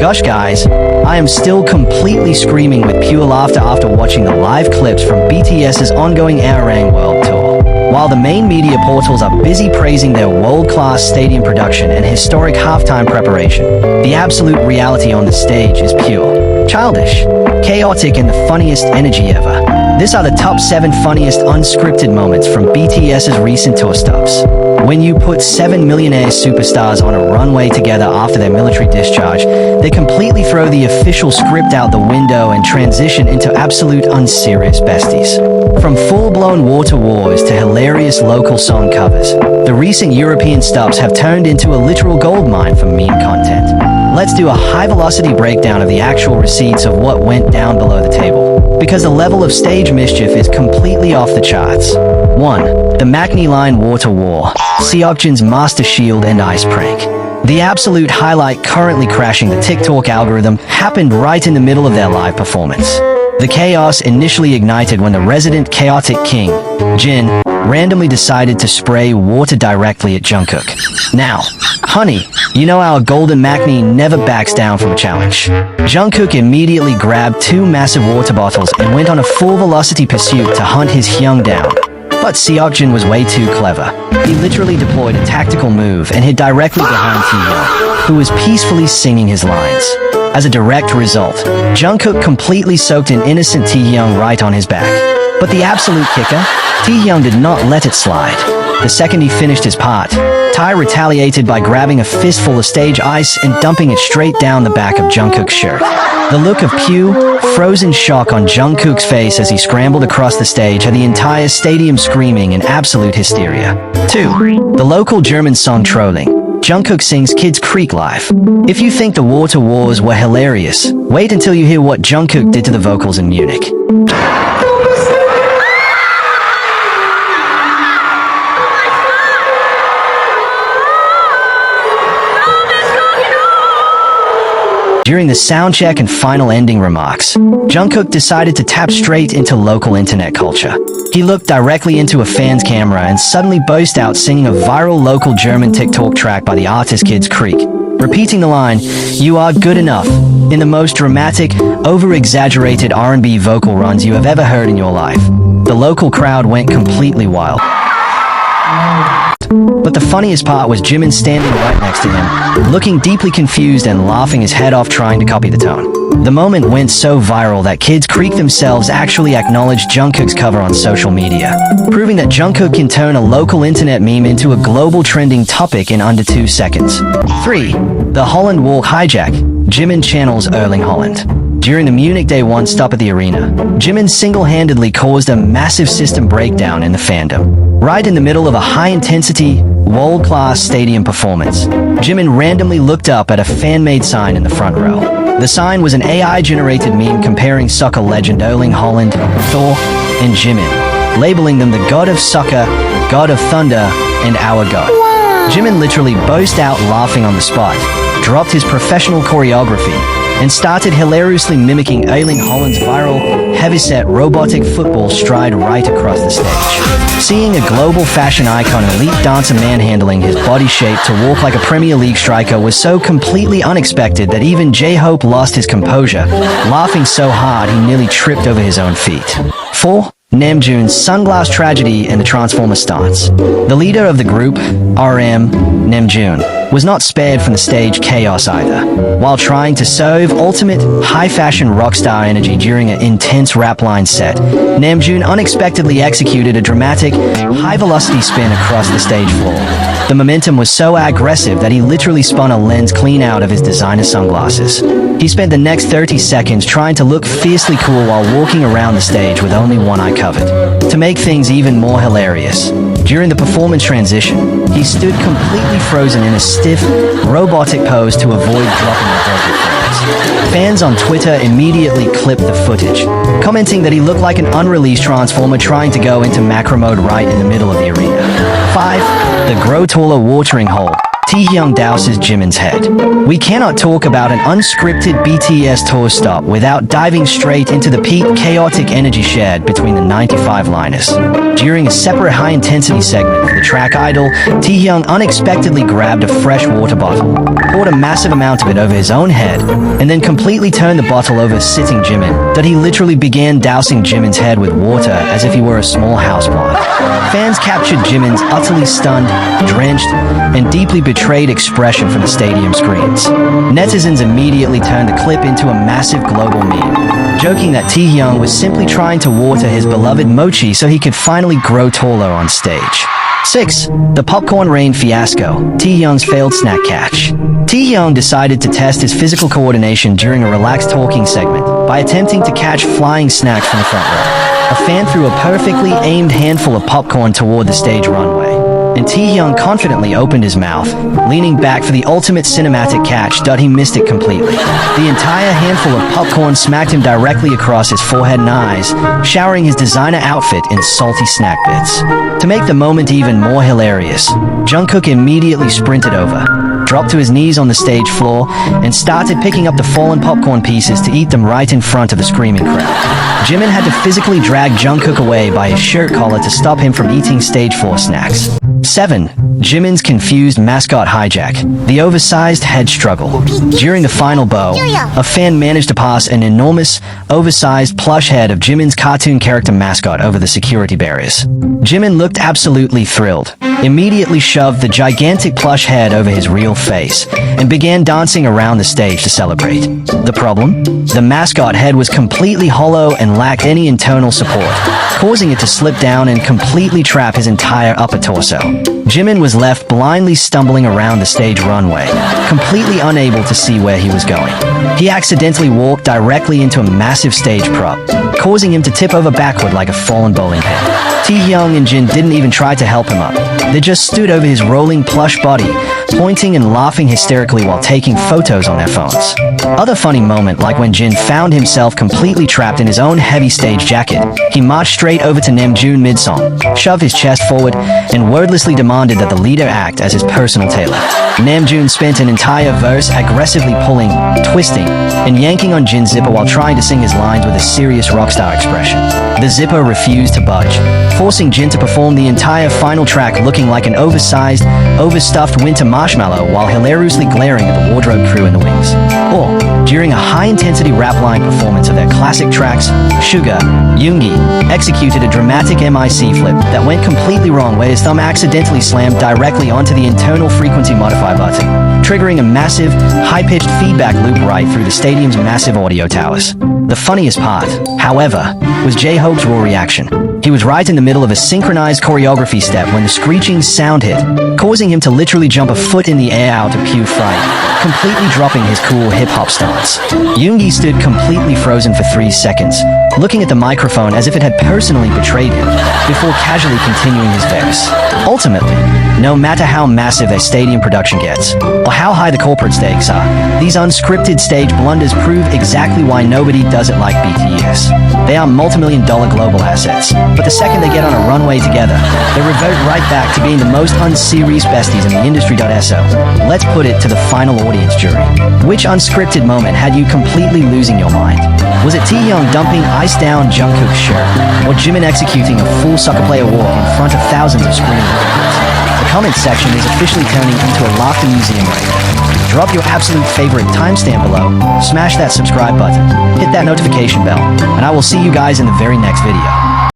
Gosh guys, I am still completely screaming with pure laughter after watching the live clips from BTS's ongoing ARIRANG World Tour. While the main media portals are busy praising their world-class stadium production and historic halftime preparation, the absolute reality on the stage is pure, childish, chaotic, and the funniest energy ever. These are the top 7 funniest unscripted moments from BTS's recent tour stops. When you put 7 millionaire superstars on a runway together after their military discharge, they completely throw the official script out the window and transition into absolute unserious besties. From full-blown water wars to hilarious local song covers, the recent European stops have turned into a literal goldmine for meme content. Let's do a high-velocity breakdown of the actual receipts of what went down below the table, because the level of stage mischief is completely off the charts. 1. The Maknae line water war, Seokjin's master shield and ice prank. The absolute highlight currently crashing the TikTok algorithm happened right in the middle of their live performance. The chaos initially ignited when the resident chaotic king, Jin, randomly decided to spray water directly at Jungkook. Now, honey, you know our golden Maknae never backs down from a challenge. Jungkook immediately grabbed 2 massive water bottles and went on a full-velocity pursuit to hunt his Hyung down. But Seokjin was way too clever. He literally deployed a tactical move and hid directly behind Taehyung, who was peacefully singing his lines. As a direct result, Jungkook completely soaked an innocent Taehyung right on his back. But the absolute kicker? Taehyung did not let it slide. The second he finished his part, Tae retaliated by grabbing a fistful of stage ice and dumping it straight down the back of Jungkook's shirt. The look of pure, frozen shock on Jungkook's face as he scrambled across the stage had the entire stadium screaming in absolute hysteria. 2. The local German song trolling. Jungkook sings Kids Creek live. If you think the water wars were hilarious, wait until you hear what Jungkook did to the vocals in Munich. During the soundcheck and final ending remarks, Jungkook decided to tap straight into local internet culture. He looked directly into a fan's camera and suddenly burst out singing a viral local German TikTok track by the artist Kids Creek, repeating the line, "You are good enough," in the most dramatic, over-exaggerated R&B vocal runs you have ever heard in your life. The local crowd went completely wild. But the funniest part was Jimin standing right next to him, looking deeply confused and laughing his head off trying to copy the tone. The moment went so viral that Kids Creek themselves actually acknowledged Jungkook's cover on social media, proving that Jungkook can turn a local internet meme into a global trending topic in under 2 seconds. 3. The Holland Walk hijack. Jimin channels Erling Haaland. During the Munich Day 1 stop at the arena, Jimin single-handedly caused a massive system breakdown in the fandom. Right in the middle of a high-intensity, world-class stadium performance, Jimin randomly looked up at a fan-made sign in the front row. The sign was an AI-generated meme comparing soccer legend Erling Haaland, Thor, and Jimin, labeling them the god of soccer, god of thunder, and our god. Jimin literally burst out laughing on the spot, dropped his professional choreography, and started hilariously mimicking Erling Haaland's viral, heavyset robotic football stride right across the stage. Seeing a global fashion icon and elite dancer manhandling his body shape to walk like a Premier League striker was so completely unexpected that even J-Hope lost his composure, laughing so hard he nearly tripped over his own feet. 4. Namjoon's Sunglass tragedy and the Transformer stance. The leader of the group, Namjoon, was not spared from the stage chaos either. While trying to serve ultimate, high-fashion rockstar energy during an intense rap line set, Namjoon unexpectedly executed a dramatic, high-velocity spin across the stage floor. The momentum was so aggressive that he literally spun a lens clean out of his designer sunglasses. He spent the next 30 seconds trying to look fiercely cool while walking around the stage with only one eye covered. To make things even more hilarious, during the performance transition, he stood completely frozen in a stiff, robotic pose to avoid dropping the vocal frames. Fans on Twitter immediately clipped the footage, commenting that he looked like an unreleased Transformer trying to go into macro mode right in the middle of the arena. 5. The Grow Taller watering hole. Taehyung douses Jimin's head. We cannot talk about an unscripted BTS tour stop without diving straight into the peak chaotic energy shared between the 95 liners. During a separate high-intensity segment for the track Idol, Taehyung unexpectedly grabbed a fresh water bottle, poured a massive amount of it over his own head, and then completely turned the bottle over sitting Jimin, that he literally began dousing Jimin's head with water as if he were a small houseplant. Fans captured Jimin's utterly stunned, drenched, and deeply betrayed expression from the stadium screens. Netizens immediately turned the clip into a massive global meme, joking that Taehyung was simply trying to water his beloved mochi so he could finally grow taller on stage. 6. The popcorn rain fiasco, Taehyung's failed snack catch. Taehyung decided to test his physical coordination during a relaxed talking segment by attempting to catch flying snacks from the front row. A fan threw a perfectly aimed handful of popcorn toward the stage runway, and Taehyung confidently opened his mouth, leaning back for the ultimate cinematic catch, but he missed it completely. The entire handful of popcorn smacked him directly across his forehead and eyes, showering his designer outfit in salty snack bits. To make the moment even more hilarious, Jungkook immediately sprinted over, dropped to his knees on the stage floor, and started picking up the fallen popcorn pieces to eat them right in front of the screaming crowd. Jimin had to physically drag Jungkook away by his shirt collar to stop him from eating stage 4 snacks. 7. Jimin's confused mascot hijack, the oversized head struggle. During the final bow, a fan managed to pass an enormous, oversized plush head of Jimin's cartoon character mascot over the security barriers. Jimin looked absolutely thrilled, immediately shoved the gigantic plush head over his real face, and began dancing around the stage to celebrate. The problem? The mascot head was completely hollow and lacked any internal support, causing it to slip down and completely trap his entire upper torso. Jimin was left blindly stumbling around the stage runway, completely unable to see where he was going. He accidentally walked directly into a massive stage prop, causing him to tip over backward like a fallen bowling pin. Taehyung and Jin didn't even try to help him up. They just stood over his rolling plush body, pointing and laughing hysterically while taking photos on their phones. Other funny moment, like when Jin found himself completely trapped in his own heavy stage jacket, he marched straight over to Namjoon mid-song, shoved his chest forward, and wordlessly demanded that the leader act as his personal tailor. Namjoon spent an entire verse aggressively pulling, twisting, and yanking on Jin's zipper while trying to sing his lines with a serious rockstar expression. The zipper refused to budge, forcing Jin to perform the entire final track looking like an oversized, overstuffed winter marshmallow while hilariously glaring at the wardrobe crew in the wings. Or, during a high-intensity rap line performance of their classic tracks, Sugar, Yoongi executed a dramatic MIC flip that went completely wrong where his thumb accidentally slammed directly onto the internal frequency modify button, triggering a massive, high-pitched feedback loop right through the stadium's massive audio towers. The funniest part, however, was J-Hope's raw reaction. He was right in the middle of a synchronized choreography step when the screeching sound hit, causing him to literally jump a foot in the air out of pure fright, completely dropping his cool hip-hop stance. Yoongi stood completely frozen for 3 seconds, looking at the microphone as if it had personally betrayed him, before casually continuing his verse. Ultimately, no matter how massive a stadium production gets, or how high the corporate stakes are, these unscripted stage blunders prove exactly why nobody does it like BTS. They are multi-million-dollar global assets, but the second they get on a runway together, they revert right back to being the most unserious besties in the industry.so. Let's put it to the final audience jury. Which unscripted moment had you completely losing your mind? Was it Taehyung dumping ice-down Jungkook's shirt, or Jimin executing a full soccer player walk in front of thousands of screaming fans? The comment section is officially turning into a laughter museum right now. Drop your absolute favorite timestamp below, smash that subscribe button, hit that notification bell, and I will see you guys in the very next video.